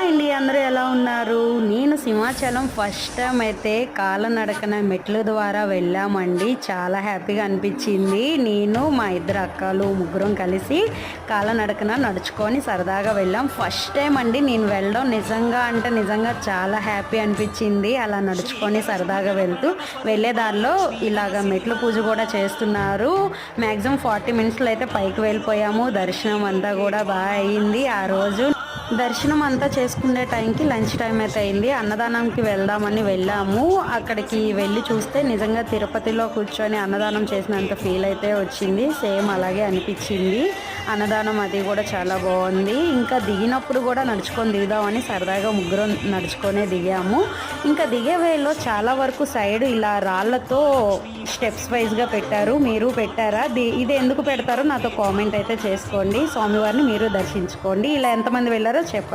Hi అండి, అందరూ ఎలా ఉన్నారు? నేను సింహాచలం ఫస్ట్ టైం అయితే కాలనడకన మెట్ల ద్వారా వెళ్ళామండి. చాలా హ్యాపీగా అనిపించింది. నేను మా ఇద్దరు అక్కలు ముగ్గురం కలిసి కాలనడకన నడుచుకొని సరదాగా వెళ్ళాం. ఫస్ట్ టైం అండి నేను వెళ్ళడం. నిజంగా చాలా హ్యాపీ అనిపించింది. అలా నడుచుకొని సరదాగా వెళ్ళే దారిలో ఇలాగ మెట్ల పూజ కూడా చేస్తున్నారు. మ్యాక్సిమం 40 మినిట్స్లో అయితే పైకి వెళ్ళిపోయాము. దర్శనం అంతా కూడా బాగా అయింది. ఆ రోజు దర్శనం అంతా చేసుకునే టైంకి లంచ్ టైం అయితే అయింది. అన్నదానంకి వెళ్దామని వెళ్ళాము. అక్కడికి వెళ్ళి చూస్తే నిజంగా తిరుపతిలో కూర్చొని అన్నదానం చేసినంత ఫీల్ అయితే వచ్చింది. సేమ్ అలాగే అనిపించింది. అన్నదానం అది కూడా చాలా బాగుంది. ఇంకా దిగినప్పుడు కూడా నడుచుకొని దిగుదామని సరదాగా ముగ్గురం నడుచుకొనే దిగాము. ఇంకా దిగే వేలో చాలా వరకు సైడ్ ఇలా రాళ్లతో స్టెప్స్ వైజ్గా పెట్టారు. మీరు పెట్టారా? ఇది ఎందుకు పెడతారో నాతో కామెంట్ అయితే చేసుకోండి. స్వామివారిని మీరు దర్శించుకోండి. ఇలా ఎంతమంది వెళ్ళారో చెప్పండి.